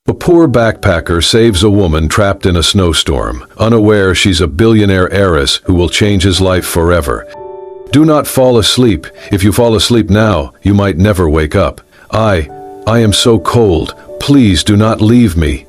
A poor backpacker saves a woman trapped in a snowstorm, unaware she's a billionaire heiress who will change his life forever. Do not fall asleep. If you fall asleep now, you might never wake up. I am so cold. Please do not leave me.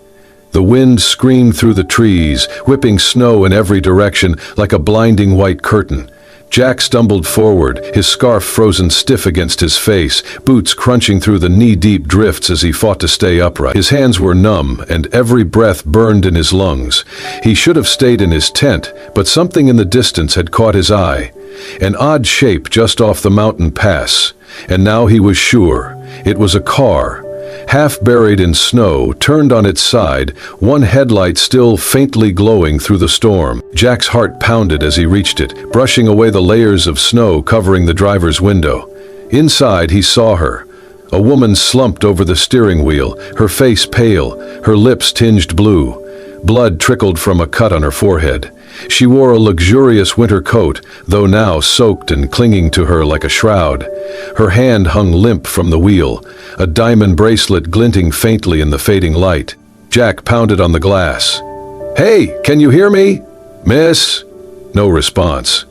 The wind screamed through the trees, whipping snow in every direction like a blinding white curtain. Jack stumbled forward, his scarf frozen stiff against his face, boots crunching through the knee-deep drifts as he fought to stay upright. His hands were numb, and every breath burned in his lungs. He should have stayed in his tent, but something in the distance had caught his eye. An odd shape just off the mountain pass, and now he was sure. It was a car. Half buried in snow, turned on its side, one headlight still faintly glowing through the storm. Jack's heart pounded as he reached it, brushing away the layers of snow covering the driver's window. Inside, he saw her. A woman slumped over the steering wheel, her face pale, her lips tinged blue. Blood trickled from a cut on her forehead. She wore a luxurious winter coat, though now soaked and clinging to her like a shroud. Her hand hung limp from the wheel, a diamond bracelet glinting faintly in the fading light. Jack pounded on the glass. "Hey, can you hear me? Miss?" No response.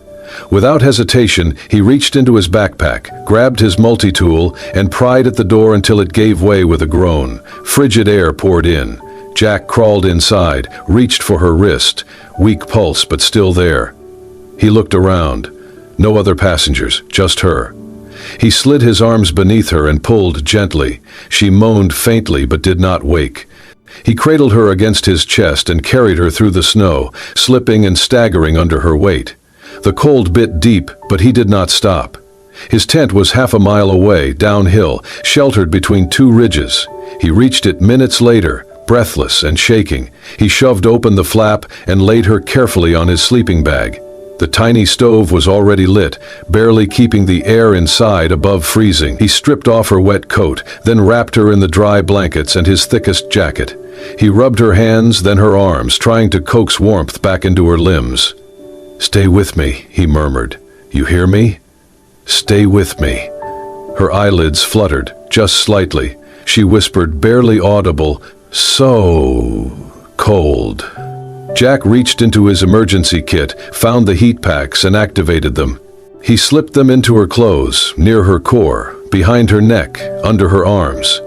Without hesitation, he reached into his backpack, grabbed his multi-tool, and pried at the door until it gave way with a groan. Frigid air poured in. Jack crawled inside, reached for her wrist, weak pulse but still there. He looked around. No other passengers, just her. He slid his arms beneath her and pulled gently. She moaned faintly but did not wake. He cradled her against his chest and carried her through the snow, slipping and staggering under her weight. The cold bit deep, but he did not stop. His tent was half a mile away, downhill, sheltered between two ridges. He reached it minutes later, breathless and shaking. He shoved open the flap and laid her carefully on his sleeping bag. The tiny stove was already lit, barely keeping the air inside above freezing. He stripped off her wet coat, then wrapped her in the dry blankets and his thickest jacket. He rubbed her hands, then her arms, trying to coax warmth back into her limbs. "Stay with me," he murmured. "You hear me? Stay with me." Her eyelids fluttered, just slightly. She whispered, barely audible, "So cold." Jack reached into his emergency kit, found the heat packs and activated them. He slipped them into her clothes, near her core, behind her neck, under her arms.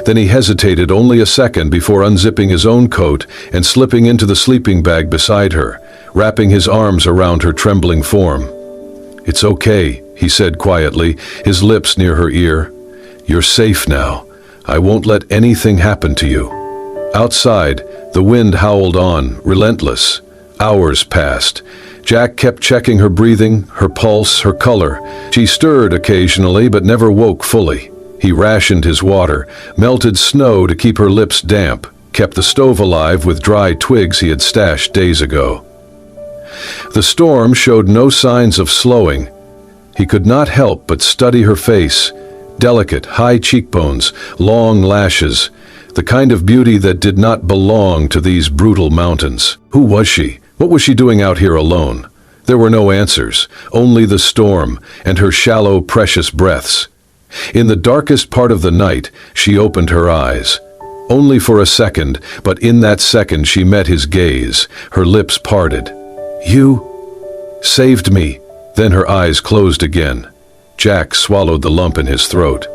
Then he hesitated only a second before unzipping his own coat and slipping into the sleeping bag beside her, wrapping his arms around her trembling form. "It's okay," he said quietly, his lips near her ear. "You're safe now. I won't let anything happen to you." Outside, the wind howled on, relentless. Hours passed. Jack kept checking her breathing, her pulse, her color. She stirred occasionally but never woke fully. He rationed his water, melted snow to keep her lips damp, kept the stove alive with dry twigs he had stashed days ago. The storm showed no signs of slowing. He could not help but study her face. Delicate, high cheekbones, long lashes, the kind of beauty that did not belong to these brutal mountains. Who was she? What was she doing out here alone? There were no answers, only the storm and her shallow, precious breaths. In the darkest part of the night, she opened her eyes. Only for a second, but in that second she met his gaze, her lips parted. "You saved me." Then her eyes closed again. Jack swallowed the lump in his throat.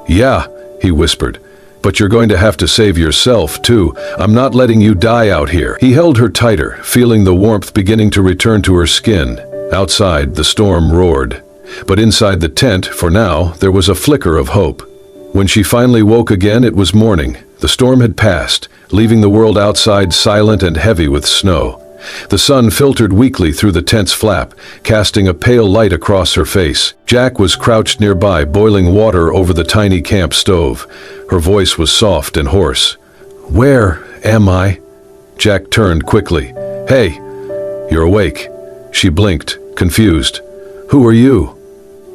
"Yeah," he whispered. "But you're going to have to save yourself, too. I'm not letting you die out here." He held her tighter, feeling the warmth beginning to return to her skin. Outside, the storm roared. But inside the tent, for now, there was a flicker of hope. When she finally woke again, it was morning. The storm had passed, leaving the world outside silent and heavy with snow. The sun filtered weakly through the tent's flap, casting a pale light across her face. Jack was crouched nearby, boiling water over the tiny camp stove. Her voice was soft and hoarse. "Where am I?" Jack turned quickly. "Hey, you're awake." She blinked, confused. "Who are you?"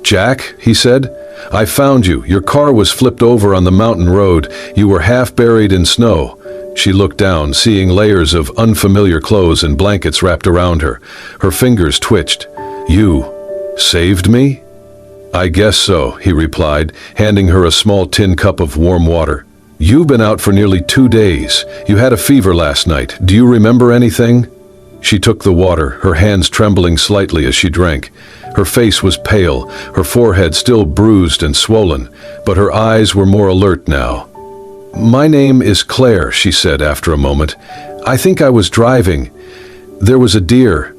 "Jack," he said. "I found you. Your car was flipped over on the mountain road. You were half buried in snow." She looked down, seeing layers of unfamiliar clothes and blankets wrapped around her. Her fingers twitched. "You saved me?" "I guess so," he replied, handing her a small tin cup of warm water. "You've been out for nearly 2 days. You had a fever last night. Do you remember anything?" She took the water, her hands trembling slightly as she drank. Her face was pale, her forehead still bruised and swollen, but her eyes were more alert now. "My name is Claire," she said after a moment. "I think I was driving. There was a deer.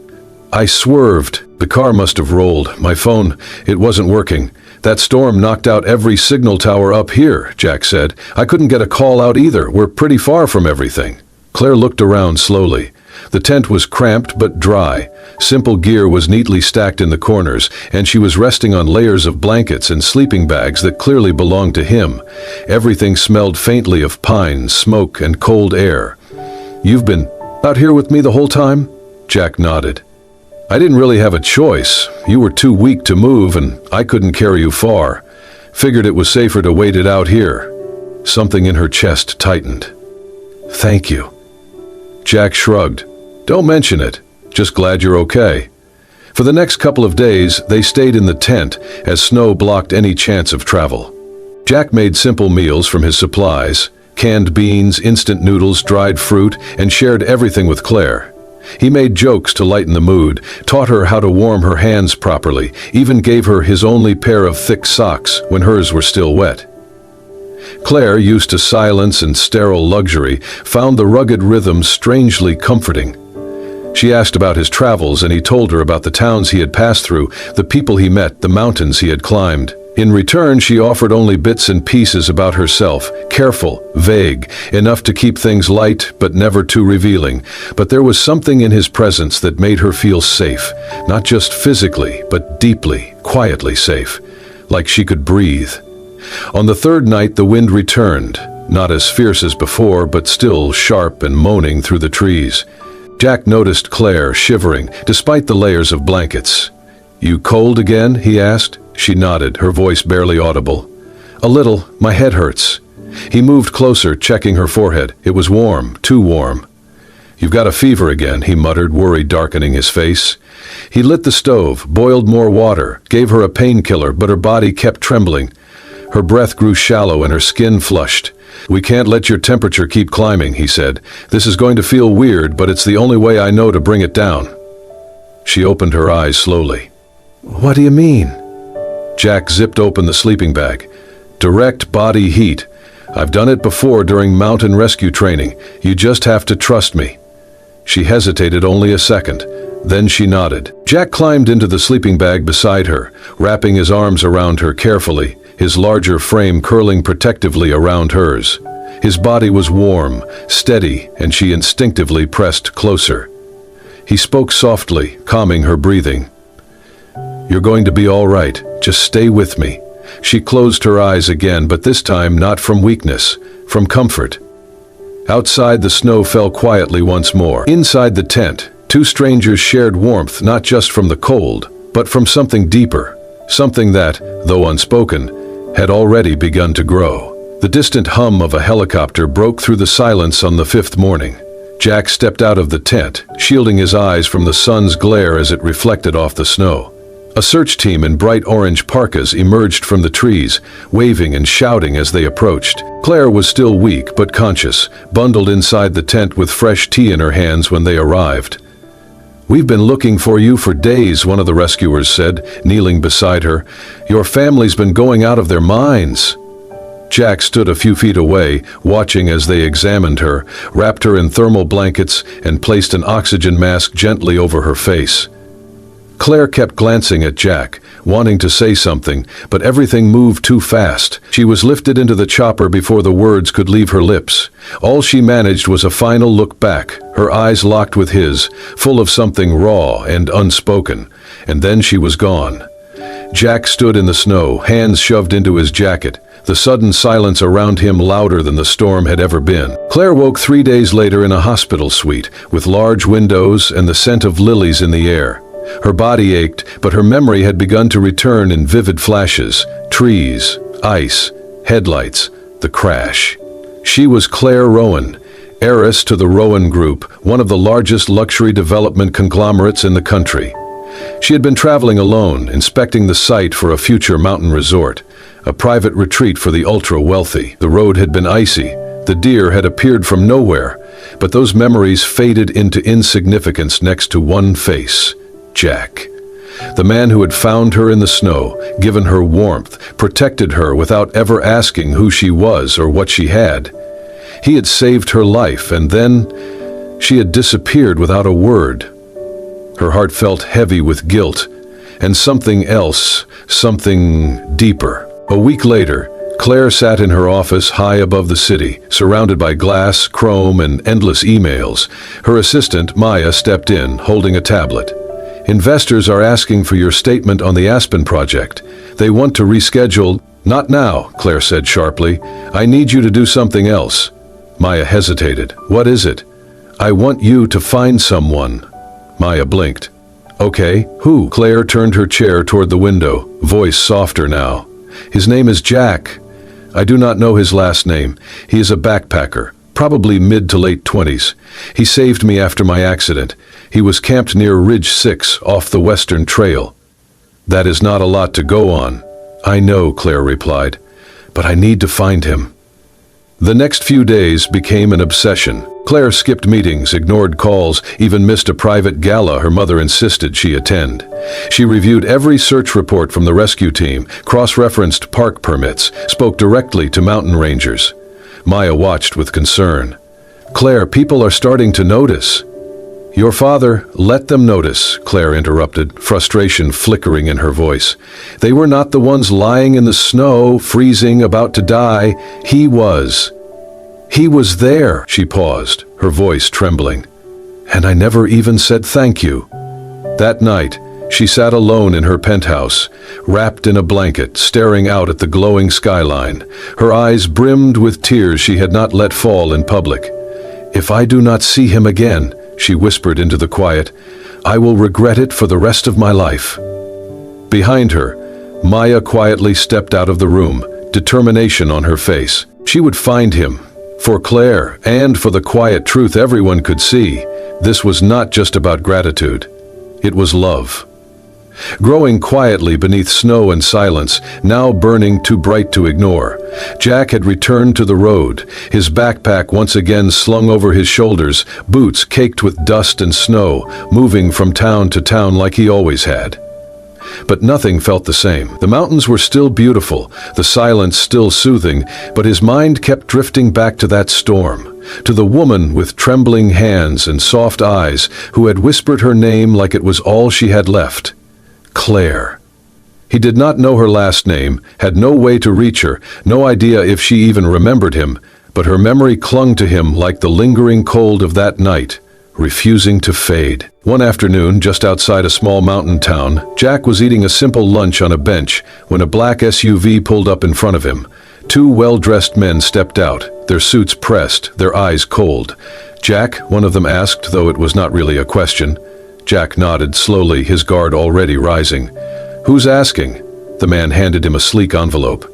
I swerved. The car must have rolled. My phone, it wasn't working. That storm knocked out every signal tower up here," Jack said. "I couldn't get a call out either. We're pretty far from everything." Claire looked around slowly. The tent was cramped but dry. Simple gear was neatly stacked in the corners, and she was resting on layers of blankets and sleeping bags that clearly belonged to him. Everything smelled faintly of pine, smoke, and cold air. "You've been out here with me the whole time?" Jack nodded. "I didn't really have a choice. You were too weak to move, and I couldn't carry you far. Figured it was safer to wait it out here." Something in her chest tightened. "Thank you." Jack shrugged. "Don't mention it. Just glad you're okay." For the next couple of days, they stayed in the tent as snow blocked any chance of travel. Jack made simple meals from his supplies, canned beans, instant noodles, dried fruit, and shared everything with Claire. He made jokes to lighten the mood, taught her how to warm her hands properly, even gave her his only pair of thick socks when hers were still wet. Claire, used to silence and sterile luxury, found the rugged rhythm strangely comforting. She asked about his travels, and he told her about the towns he had passed through, the people he met, the mountains he had climbed. In return, she offered only bits and pieces about herself, careful, vague, enough to keep things light but never too revealing. But there was something in his presence that made her feel safe, not just physically, but deeply, quietly safe, like she could breathe. On the third night, the wind returned, not as fierce as before, but still sharp and moaning through the trees. Jack noticed Claire shivering, despite the layers of blankets. "You cold again?" he asked. She nodded, her voice barely audible. "A little. My head hurts." He moved closer, checking her forehead. It was warm, too warm. "You've got a fever again," he muttered, worry darkening his face. He lit the stove, boiled more water, gave her a painkiller, but her body kept trembling. Her breath grew shallow and her skin flushed. "We can't let your temperature keep climbing," he said. "This is going to feel weird, but it's the only way I know to bring it down." She opened her eyes slowly. "What do you mean?" Jack zipped open the sleeping bag. "Direct body heat. I've done it before during mountain rescue training. You just have to trust me." She hesitated only a second. Then she nodded. Jack climbed into the sleeping bag beside her, wrapping his arms around her carefully, his larger frame curling protectively around hers. His body was warm, steady, and she instinctively pressed closer. He spoke softly, calming her breathing. "You're going to be all right. Just stay with me." She closed her eyes again, but this time not from weakness, from comfort. Outside, the snow fell quietly once more. Inside the tent, two strangers shared warmth not just from the cold, but from something deeper, something that, though unspoken, had already begun to grow. The distant hum of a helicopter broke through the silence on the fifth morning. Jack stepped out of the tent, shielding his eyes from the sun's glare as it reflected off the snow. A search team in bright orange parkas emerged from the trees, waving and shouting as they approached. Claire was still weak but conscious, bundled inside the tent with fresh tea in her hands when they arrived. "We've been looking for you for days," one of the rescuers said, kneeling beside her. "Your family's been going out of their minds." Jack stood a few feet away, watching as they examined her, wrapped her in thermal blankets, and placed an oxygen mask gently over her face. Claire kept glancing at Jack, wanting to say something, but everything moved too fast. She was lifted into the chopper before the words could leave her lips. All she managed was a final look back, her eyes locked with his, full of something raw and unspoken, and then she was gone. Jack stood in the snow, hands shoved into his jacket, the sudden silence around him louder than the storm had ever been. Claire woke 3 days later in a hospital suite, with large windows and the scent of lilies in the air. Her body ached, but her memory had begun to return in vivid flashes. Trees, ice, headlights, the crash. She was Claire Rowan, heiress to the Rowan Group, one of the largest luxury development conglomerates in the country. She had been traveling alone, inspecting the site for a future mountain resort. a private retreat for the ultra-wealthy. The road had been icy. The deer had appeared from nowhere, but those memories faded into insignificance next to one face, Jack. The man who had found her in the snow, given her warmth, protected her without ever asking who she was or what she had. He had saved her life, and then she had disappeared without a word. Her heart felt heavy with guilt, and something else, something deeper. A week later, Claire sat in her office high above the city, surrounded by glass, chrome, and endless emails. Her assistant, Maya, stepped in, holding a tablet. "Investors are asking for your statement on the Aspen project. They want to reschedule." "Not now," Claire said sharply. "I need you to do something else." Maya hesitated. "What is it?" "I want you to find someone." Maya blinked. "Okay, who?" Claire turned her chair toward the window, voice softer now. "His name is Jack. I do not know his last name. He is a backpacker, probably mid to late 20s. He saved me after my accident. He was camped near Ridge 6 off the Western Trail." "That is not a lot to go on." "I know," Claire replied, "but I need to find him." The next few days became an obsession. Claire skipped meetings, ignored calls, even missed a private gala her mother insisted she attend. She reviewed every search report from the rescue team, cross-referenced park permits, spoke directly to mountain rangers. Maya watched with concern. "Claire, people are starting to notice." "Your father, let them notice," Claire interrupted, frustration flickering in her voice. "They were not the ones lying in the snow, freezing, about to die. He was. He was there." She paused, her voice trembling. "And I never even said thank you." That night, she sat alone in her penthouse, wrapped in a blanket, staring out at the glowing skyline. Her eyes brimmed with tears she had not let fall in public. "If I do not see him again," she whispered into the quiet, "I will regret it for the rest of my life." Behind her, Maya quietly stepped out of the room, determination on her face. She would find him. For Claire, and for the quiet truth everyone could see, this was not just about gratitude. It was love. Growing quietly beneath snow and silence, now burning too bright to ignore, Jack had returned to the road, his backpack once again slung over his shoulders, boots caked with dust and snow, moving from town to town like he always had. But nothing felt the same. The mountains were still beautiful, the silence still soothing, but his mind kept drifting back to that storm, to the woman with trembling hands and soft eyes who had whispered her name like it was all she had left. Claire. He did not know her last name, had no way to reach her, no idea if she even remembered him, but her memory clung to him like the lingering cold of that night, refusing to fade. One afternoon, just outside a small mountain town, Jack was eating a simple lunch on a bench when a black SUV pulled up in front of him. Two well-dressed men stepped out, their suits pressed, their eyes cold. "Jack?" one of them asked, though it was not really a question. Jack nodded slowly, his guard already rising. "Who's asking?" The man handed him a sleek envelope.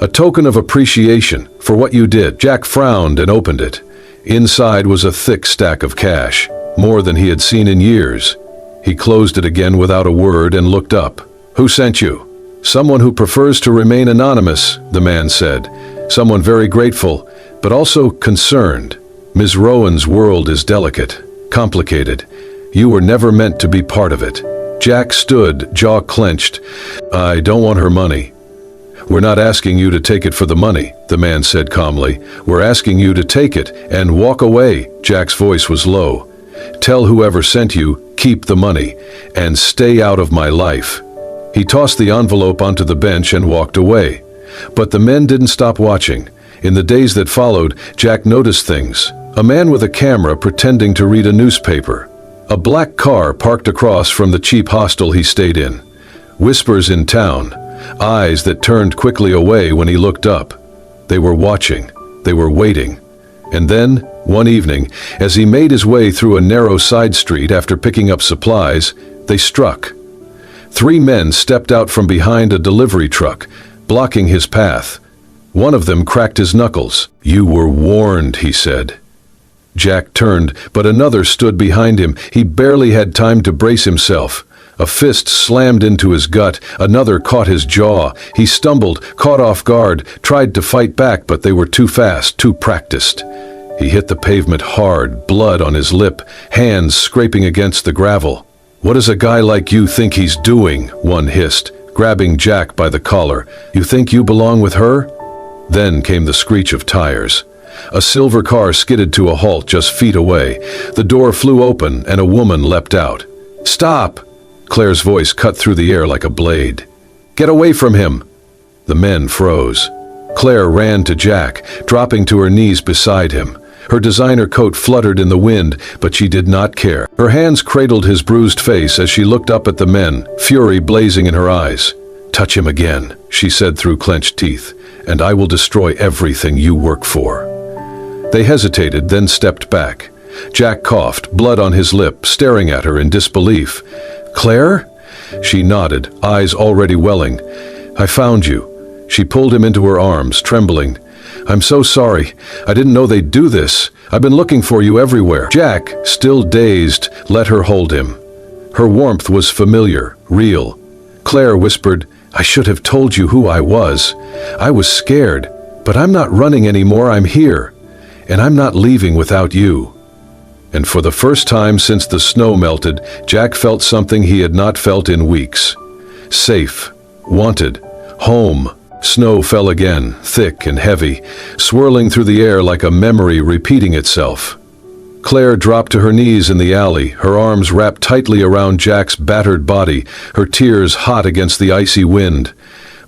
"A token of appreciation for what you did." Jack frowned and opened it. Inside was a thick stack of cash, more than he had seen in years. He closed it again without a word and looked up. "Who sent you?" "Someone who prefers to remain anonymous," the man said. "Someone very grateful, but also concerned. Ms. Rowan's world is delicate, complicated. You were never meant to be part of it." Jack stood, jaw clenched. "I don't want her money." "We're not asking you to take it for the money," the man said calmly. "We're asking you to take it and walk away." Jack's voice was low. "Tell whoever sent you, keep the money, and stay out of my life." He tossed the envelope onto the bench and walked away. But the men didn't stop watching. In the days that followed, Jack noticed things. A man with a camera pretending to read a newspaper. A black car parked across from the cheap hostel he stayed in. Whispers in town. Eyes that turned quickly away when he looked up. They were watching. They were waiting. And then, one evening, as he made his way through a narrow side street after picking up supplies, they struck. 3 men stepped out from behind a delivery truck, blocking his path. One of them cracked his knuckles. "You were warned," he said. Jack turned, but another stood behind him. He barely had time to brace himself. A fist slammed into his gut, another caught his jaw. He stumbled, caught off guard, tried to fight back, but they were too fast, too practiced. He hit the pavement hard, blood on his lip, hands scraping against the gravel. "What does a guy like you think he's doing?" one hissed, grabbing Jack by the collar. "You think you belong with her?" Then came the screech of tires. A silver car skidded to a halt just feet away. The door flew open and a woman leapt out. "Stop!" Claire's voice cut through the air like a blade. "Get away from him!" The men froze. Claire ran to Jack, dropping to her knees beside him. Her designer coat fluttered in the wind, but she did not care. Her hands cradled his bruised face as she looked up at the men, fury blazing in her eyes. "Touch him again," she said through clenched teeth, "and I will destroy everything you work for." They hesitated, then stepped back. Jack coughed, blood on his lip, staring at her in disbelief. "Claire?" She nodded, eyes already welling. "I found you." She pulled him into her arms, trembling. "I'm so sorry. I didn't know they'd do this. I've been looking for you everywhere." Jack, still dazed, let her hold him. Her warmth was familiar, real. Claire whispered, "I should have told you who I was. I was scared, but I'm not running anymore. I'm here. And I'm not leaving without you." And for the first time since the snow melted, Jack felt something he had not felt in weeks. Safe, wanted, home. Snow fell again, thick and heavy, swirling through the air like a memory repeating itself. Claire dropped to her knees in the alley, her arms wrapped tightly around Jack's battered body, her tears hot against the icy wind.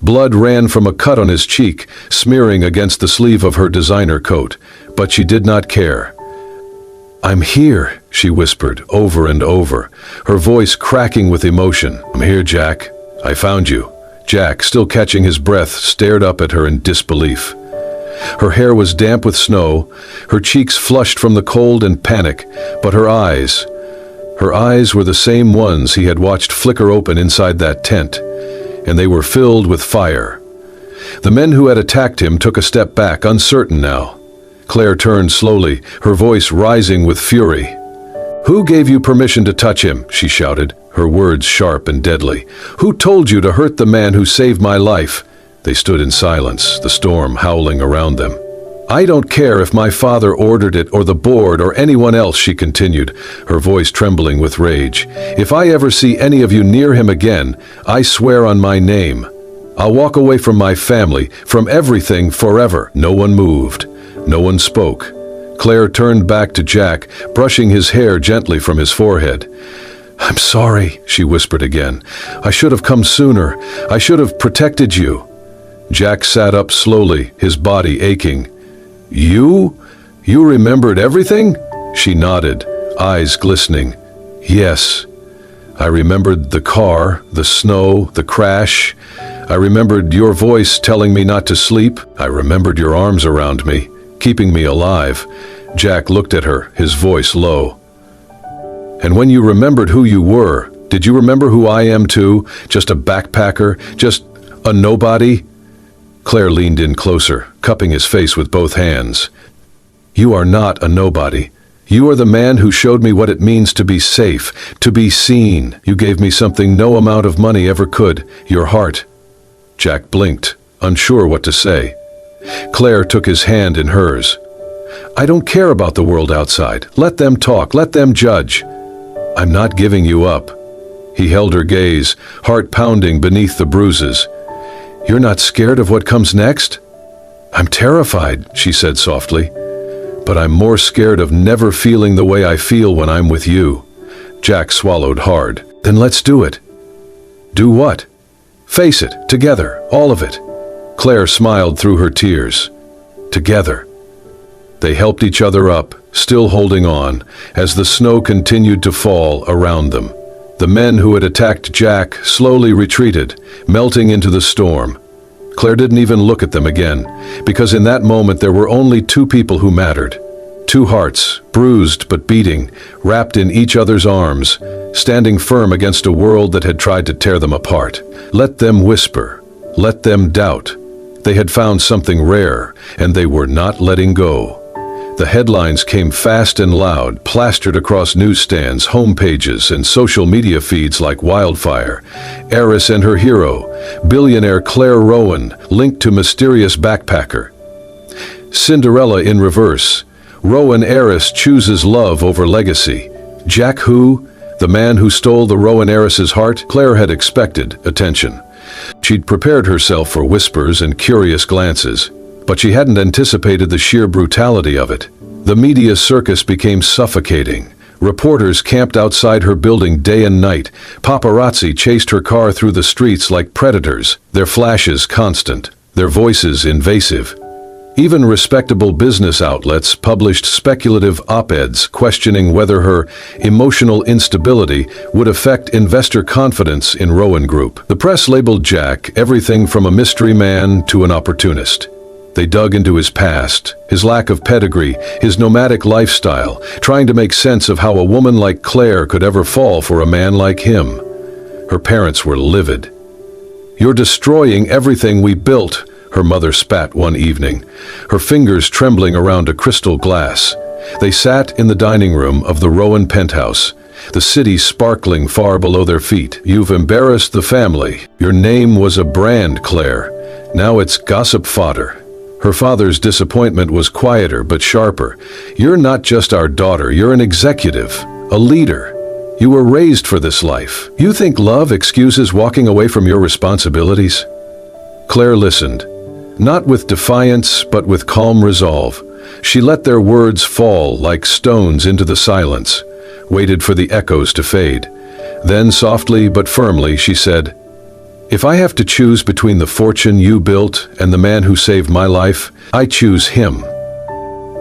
Blood ran from a cut on his cheek, smearing against the sleeve of her designer coat, but she did not care. "I'm here," she whispered over and over, her voice cracking with emotion. "I'm here, Jack. I found you." Jack, still catching his breath, stared up at her in disbelief. Her hair was damp with snow, her cheeks flushed from the cold and panic, but her eyes were the same ones he had watched flicker open inside that tent, and they were filled with fire. The men who had attacked him took a step back, uncertain now. Claire turned slowly, her voice rising with fury. "Who gave you permission to touch him?" she shouted, her words sharp and deadly. "Who told you to hurt the man who saved my life?" They stood in silence, the storm howling around them. "I don't care if my father ordered it or the board or anyone else," she continued, her voice trembling with rage. "If I ever see any of you near him again, I swear on my name. I'll walk away from my family, from everything forever." No one moved. No one spoke. Claire turned back to Jack, brushing his hair gently from his forehead. "I'm sorry," she whispered again. "I should have come sooner. I should have protected you." Jack sat up slowly, his body aching. You remembered everything?" She nodded, eyes glistening. "Yes. I remembered the car, the snow, the crash. I remembered your voice telling me not to sleep. I remembered your arms around me, keeping me alive." Jack looked at her, his voice low. "And when you remembered who you were, did you remember who I am too? Just a backpacker? Just a nobody?" Claire leaned in closer, cupping his face with both hands. "You are not a nobody. You are the man who showed me what it means to be safe, to be seen. You gave me something no amount of money ever could, your heart." Jack blinked, unsure what to say. Claire took his hand in hers. "I don't care about the world outside. Let them talk, let them judge. I'm not giving you up." He held her gaze, heart pounding beneath the bruises. "You're not scared of what comes next?" "I'm terrified," she said softly. "But I'm more scared of never feeling the way I feel when I'm with you." Jack swallowed hard. "Then let's do it." "Do what?" "Face it, together, all of it." Claire smiled through her tears. "Together." They helped each other up, still holding on, as the snow continued to fall around them. The men who had attacked Jack slowly retreated, melting into the storm. Claire didn't even look at them again, because in that moment there were only two people who mattered. Two hearts, bruised but beating, wrapped in each other's arms, standing firm against a world that had tried to tear them apart. Let them whisper, let them doubt. They had found something rare, and they were not letting go. The headlines came fast and loud, plastered across newsstands, homepages, and social media feeds like wildfire. Heiress and her hero, billionaire Claire Rowan, linked to mysterious backpacker. Cinderella in reverse. Rowan heiress chooses love over legacy. Jack who? The man who stole the Rowan heiress's heart? Claire had expected attention. She'd prepared herself for whispers and curious glances, but she hadn't anticipated the sheer brutality of it. The media circus became suffocating. Reporters camped outside her building day and night. Paparazzi chased her car through the streets like predators, their flashes constant, their voices invasive. Even respectable business outlets published speculative op-eds questioning whether her emotional instability would affect investor confidence in Rowan Group. The press labeled Jack everything from a mystery man to an opportunist. They dug into his past, his lack of pedigree, his nomadic lifestyle, trying to make sense of how a woman like Claire could ever fall for a man like him. Her parents were livid. "You're destroying everything we built," her mother spat one evening, her fingers trembling around a crystal glass. They sat in the dining room of the Rowan penthouse, the city sparkling far below their feet. "You've embarrassed the family. Your name was a brand, Claire. Now it's gossip fodder." Her father's disappointment was quieter but sharper. "You're not just our daughter, you're an executive, a leader. You were raised for this life. You think love excuses walking away from your responsibilities?" Claire listened, not with defiance but with calm resolve. She let their words fall like stones into the silence, waited for the echoes to fade. Then softly but firmly she said, "If I have to choose between the fortune you built and the man who saved my life, I choose him."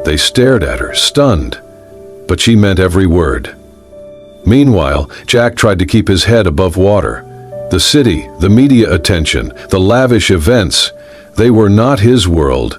They stared at her, stunned, but she meant every word. Meanwhile, Jack tried to keep his head above water. The city, the media attention, the lavish events, they were not his world.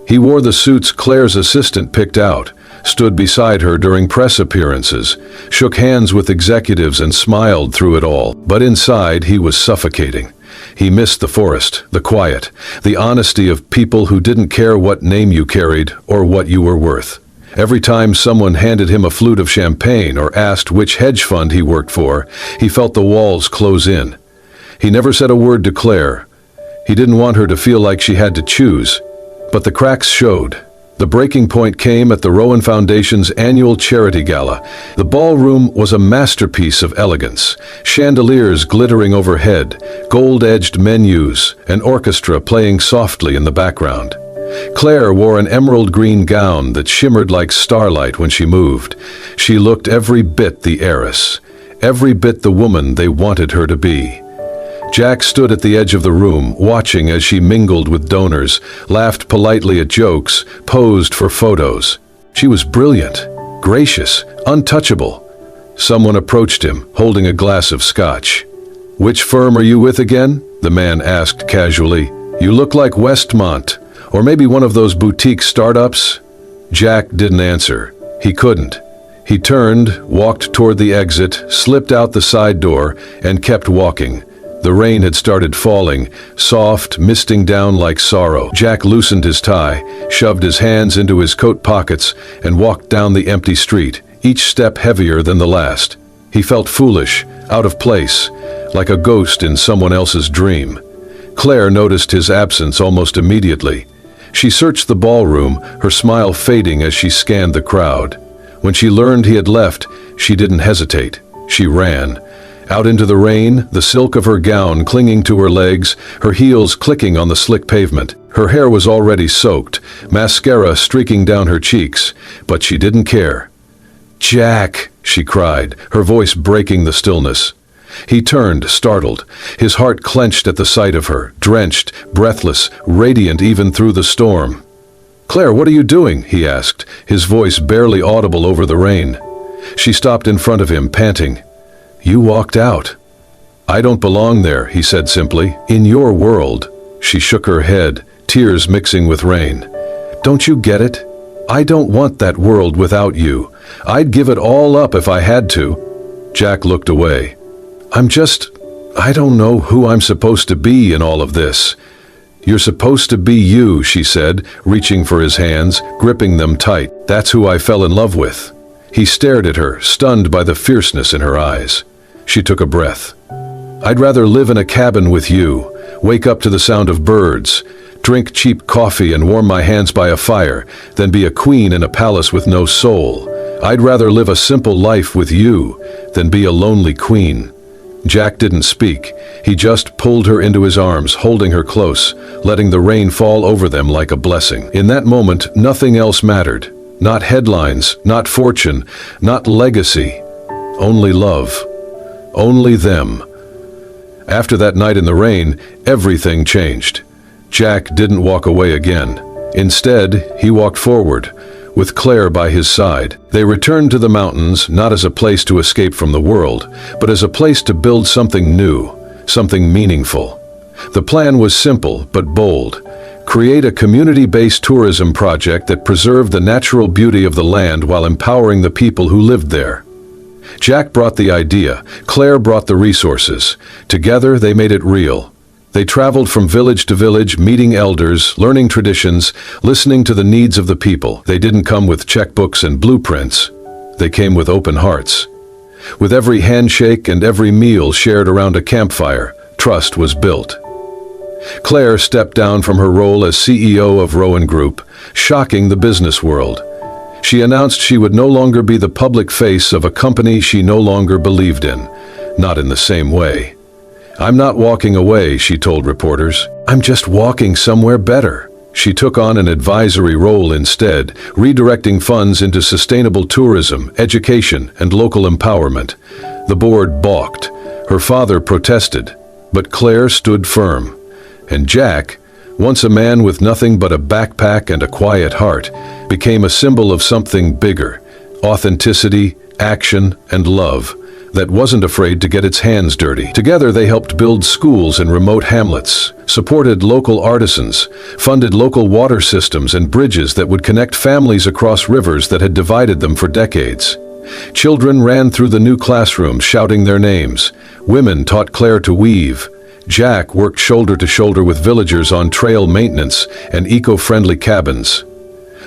He wore the suits Claire's assistant picked out, stood beside her during press appearances, shook hands with executives and smiled through it all. But inside he was suffocating. He missed the forest, the quiet, the honesty of people who didn't care what name you carried or what you were worth. Every time someone handed him a flute of champagne or asked which hedge fund he worked for, he felt the walls close in. He never said a word to Claire. He didn't want her to feel like she had to choose. But the cracks showed. The breaking point came at the Rowan Foundation's annual charity gala. The ballroom was a masterpiece of elegance. Chandeliers glittering overhead, gold-edged menus, an orchestra playing softly in the background. Claire wore an emerald green gown that shimmered like starlight when she moved. She looked every bit the heiress, every bit the woman they wanted her to be. Jack stood at the edge of the room, watching as she mingled with donors, laughed politely at jokes, posed for photos. She was brilliant, gracious, untouchable. Someone approached him, holding a glass of scotch. "Which firm are you with again?" the man asked casually. "You look like Westmont, or maybe one of those boutique startups." Jack didn't answer. He couldn't. He turned, walked toward the exit, slipped out the side door, and kept walking. The rain had started falling, soft, misting down like sorrow. Jack loosened his tie, shoved his hands into his coat pockets, and walked down the empty street, each step heavier than the last. He felt foolish, out of place, like a ghost in someone else's dream. Claire noticed his absence almost immediately. She searched the ballroom, her smile fading as she scanned the crowd. When she learned he had left, she didn't hesitate. She ran. Out into the rain, the silk of her gown clinging to her legs, her heels clicking on the slick pavement. Her hair was already soaked, mascara streaking down her cheeks, but she didn't care. "Jack!" she cried, her voice breaking the stillness. He turned, startled, his heart clenched at the sight of her, drenched, breathless, radiant even through the storm. "Claire, what are you doing?" he asked, his voice barely audible over the rain. She stopped in front of him, panting. "You walked out." "I don't belong there," he said simply. "In your world." She shook her head, tears mixing with rain. "Don't you get it? I don't want that world without you. I'd give it all up if I had to." Jack looked away. I don't know who I'm supposed to be in all of this." "You're supposed to be you," she said, reaching for his hands, gripping them tight. "That's who I fell in love with." He stared at her, stunned by the fierceness in her eyes. She took a breath. "I'd rather live in a cabin with you, wake up to the sound of birds, drink cheap coffee and warm my hands by a fire, than be a queen in a palace with no soul. I'd rather live a simple life with you than be a lonely queen." Jack didn't speak. He just pulled her into his arms, holding her close, letting the rain fall over them like a blessing. In that moment, nothing else mattered. Not headlines, not fortune, not legacy. Only love. Only them. After that night in the rain, everything changed. Jack didn't walk away again. Instead, he walked forward, with Claire by his side. They returned to the mountains, not as a place to escape from the world, but as a place to build something new, something meaningful. The plan was simple but bold. Create a community-based tourism project that preserved the natural beauty of the land while empowering the people who lived there. Jack brought the idea, Claire brought the resources. Together they made it real. They traveled from village to village, meeting elders, learning traditions, listening to the needs of the people. They didn't come with checkbooks and blueprints. They came with open hearts. With every handshake and every meal shared around a campfire, trust was built. Claire stepped down from her role as CEO of Rowan Group, shocking the business world. She announced she would no longer be the public face of a company she no longer believed in, not in the same way. "I'm not walking away," she told reporters. "I'm just walking somewhere better." She took on an advisory role instead, redirecting funds into sustainable tourism, education, and local empowerment. The board balked. Her father protested, but Claire stood firm. And Jack, once a man with nothing but a backpack and a quiet heart, became a symbol of something bigger: authenticity, action, and love that wasn't afraid to get its hands dirty. Together they helped build schools in remote hamlets, supported local artisans, funded local water systems and bridges that would connect families across rivers that had divided them for decades. Children ran through the new classrooms shouting their names. Women taught Claire to weave. Jack worked shoulder to shoulder with villagers on trail maintenance and eco-friendly cabins.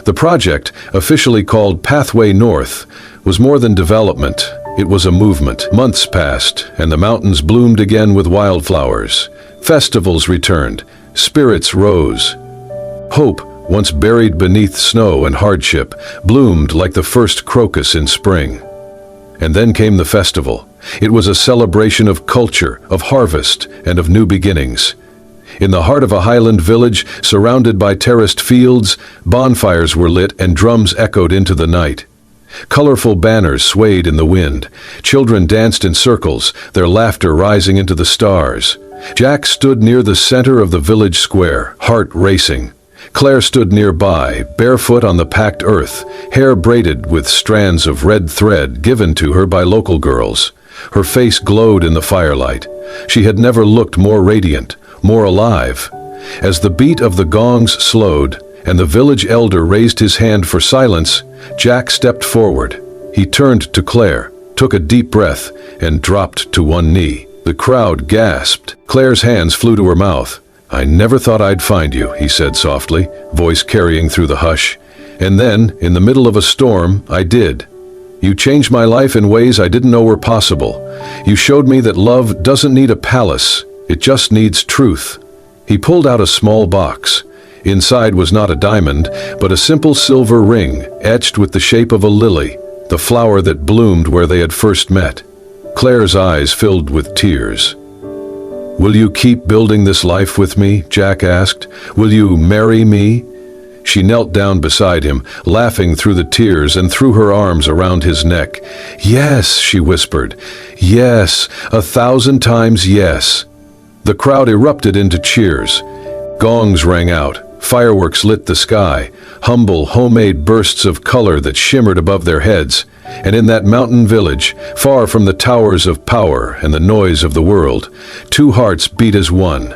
The project, officially called Pathway North, was more than development. It was a movement. Months passed, and the mountains bloomed again with wildflowers. Festivals returned. Spirits rose. Hope, once buried beneath snow and hardship, bloomed like the first crocus in spring. And then came the festival. It was a celebration of culture, of harvest, and of new beginnings. In the heart of a highland village, surrounded by terraced fields, bonfires were lit and drums echoed into the night. Colorful banners swayed in the wind. Children danced in circles, their laughter rising into the stars. Jack stood near the center of the village square, heart racing. Claire stood nearby, barefoot on the packed earth, hair braided with strands of red thread given to her by local girls. Her face glowed in the firelight. She had never looked more radiant, more alive. As the beat of the gongs slowed, and the village elder raised his hand for silence, Jack stepped forward. He turned to Claire, took a deep breath, and dropped to one knee. The crowd gasped. Claire's hands flew to her mouth. "I never thought I'd find you," he said softly, voice carrying through the hush. "And then, in the middle of a storm, I did. You changed my life in ways I didn't know were possible. You showed me that love doesn't need a palace, it just needs truth." He pulled out a small box. Inside was not a diamond, but a simple silver ring, etched with the shape of a lily, the flower that bloomed where they had first met. Claire's eyes filled with tears. "Will you keep building this life with me?" Jack asked. "Will you marry me?" She knelt down beside him, laughing through the tears, and threw her arms around his neck. "Yes," she whispered. "Yes, 1,000 times yes." The crowd erupted into cheers. Gongs rang out. Fireworks lit the sky, humble, homemade bursts of color that shimmered above their heads. And in that mountain village, far from the towers of power and the noise of the world, two hearts beat as one.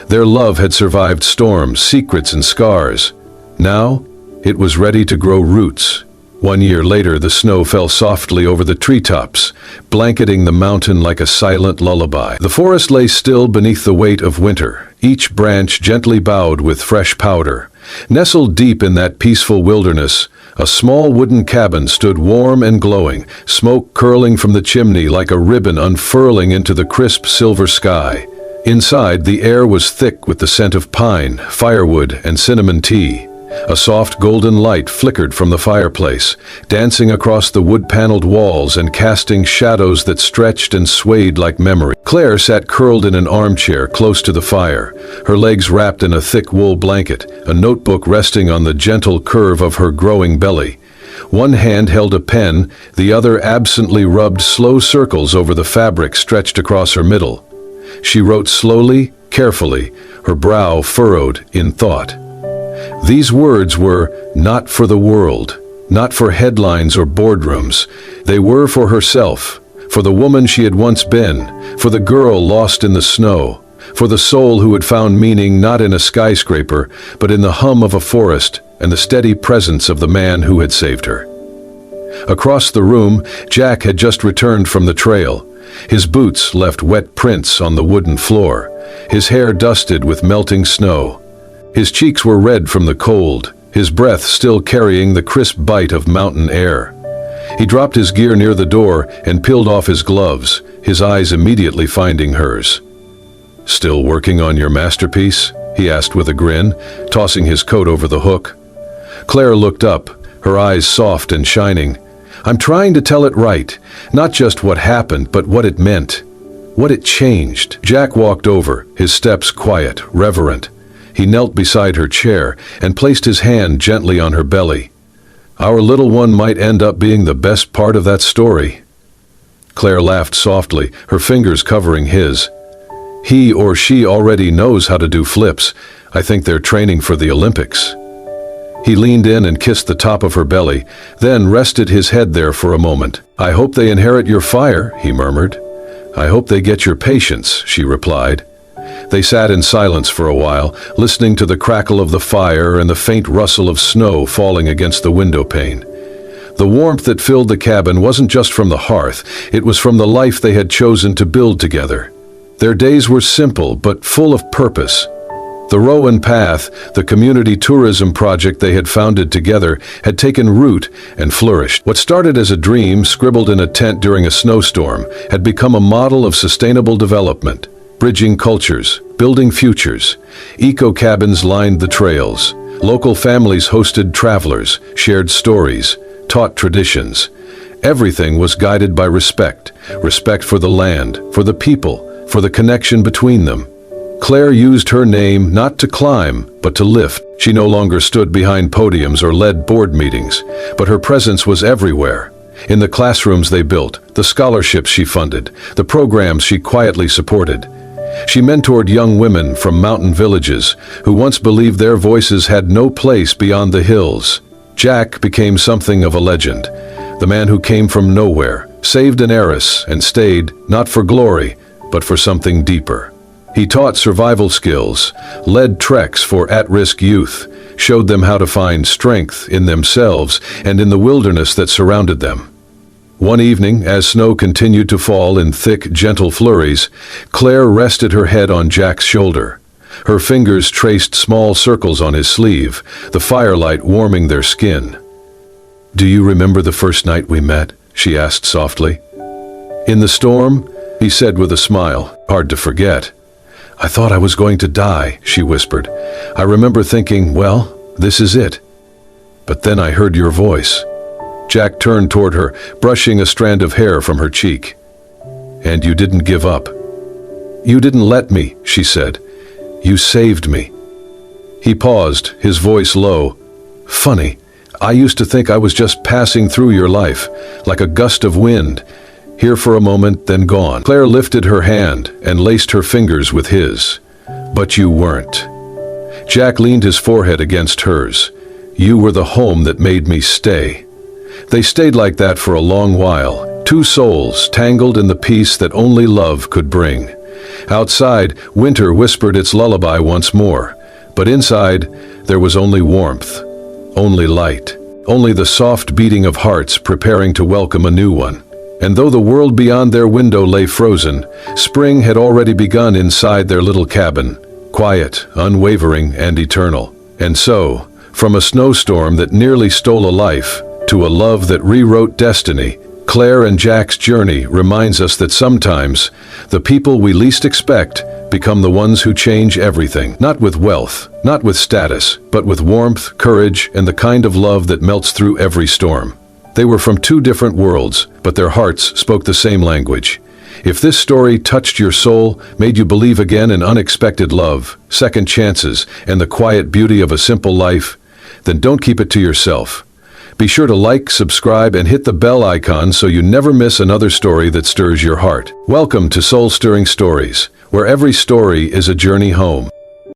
Their love had survived storms, secrets, and scars. Now, it was ready to grow roots. 1 year later, the snow fell softly over the treetops, blanketing the mountain like a silent lullaby. The forest lay still beneath the weight of winter, each branch gently bowed with fresh powder. Nestled deep in that peaceful wilderness, a small wooden cabin stood warm and glowing, smoke curling from the chimney like a ribbon unfurling into the crisp silver sky. Inside, the air was thick with the scent of pine, firewood, and cinnamon tea. A soft golden light flickered from the fireplace, dancing across the wood-paneled walls and casting shadows that stretched and swayed like memory. Claire sat curled in an armchair close to the fire, her legs wrapped in a thick wool blanket, a notebook resting on the gentle curve of her growing belly. One hand held a pen, the other absently rubbed slow circles over the fabric stretched across her middle. She wrote slowly, carefully, her brow furrowed in thought. These words were not for the world, not for headlines or boardrooms. They were for herself, for the woman she had once been, for the girl lost in the snow, for the soul who had found meaning not in a skyscraper, but in the hum of a forest and the steady presence of the man who had saved her. Across the room, Jack had just returned from the trail. His boots left wet prints on the wooden floor, his hair dusted with melting snow. His cheeks were red from the cold, his breath still carrying the crisp bite of mountain air. He dropped his gear near the door and peeled off his gloves, his eyes immediately finding hers. "Still working on your masterpiece?" he asked with a grin, tossing his coat over the hook. Claire looked up, her eyes soft and shining. "I'm trying to tell it right, not just what happened, but what it meant, what it changed." Jack walked over, his steps quiet, reverent. He knelt beside her chair and placed his hand gently on her belly. "Our little one might end up being the best part of that story." Claire laughed softly, her fingers covering his. "He or she already knows how to do flips. I think they're training for the Olympics." He leaned in and kissed the top of her belly, then rested his head there for a moment. "I hope they inherit your fire," he murmured. "I hope they get your patience," she replied. They sat in silence for a while, listening to the crackle of the fire and the faint rustle of snow falling against the window pane. The warmth that filled the cabin wasn't just from the hearth, it was from the life they had chosen to build together. Their days were simple but full of purpose. The Rowan Path, the community tourism project they had founded together, had taken root and flourished. What started as a dream scribbled in a tent during a snowstorm had become a model of sustainable development. Bridging cultures, building futures. Eco-cabins lined the trails. Local families hosted travelers, shared stories, taught traditions. Everything was guided by respect. Respect for the land, for the people, for the connection between them. Claire used her name not to climb, but to lift. She no longer stood behind podiums or led board meetings, but her presence was everywhere. In the classrooms they built, the scholarships she funded, the programs she quietly supported. She mentored young women from mountain villages who once believed their voices had no place beyond the hills. Jack became something of a legend, the man who came from nowhere, saved an heiress, and stayed, not for glory, but for something deeper. He taught survival skills, led treks for at-risk youth, showed them how to find strength in themselves and in the wilderness that surrounded them. One evening, as snow continued to fall in thick, gentle flurries, Claire rested her head on Jack's shoulder. Her fingers traced small circles on his sleeve, the firelight warming their skin. "Do you remember the first night we met?" she asked softly. "In the storm?" he said with a smile. "Hard to forget." "I thought I was going to die," she whispered. "I remember thinking, well, this is it. But then I heard your voice." Jack turned toward her, brushing a strand of hair from her cheek. "And you didn't give up." "You didn't let me," she said. "You saved me." He paused, his voice low. "Funny, I used to think I was just passing through your life, like a gust of wind, here for a moment, then gone." Claire lifted her hand and laced her fingers with his. "But you weren't." Jack leaned his forehead against hers. "You were the home that made me stay." They stayed like that for a long while, two souls tangled in the peace that only love could bring. Outside, winter whispered its lullaby once more, but inside, there was only warmth, only light. only the soft beating of hearts preparing to welcome a new one. And though the world beyond their window lay frozen, spring had already begun inside their little cabin, quiet, unwavering, and eternal. And so, from a snowstorm that nearly stole a life, to a love that rewrote destiny, Claire and Jack's journey reminds us that sometimes, the people we least expect become the ones who change everything. Not with wealth, not with status, but with warmth, courage, and the kind of love that melts through every storm. They were from two different worlds, but their hearts spoke the same language. If this story touched your soul, made you believe again in unexpected love, second chances, and the quiet beauty of a simple life, then don't keep it to yourself. Be sure to like, subscribe, and hit the bell icon so you never miss another story that stirs your heart. Welcome to Soul Stirring Stories, where every story is a journey home.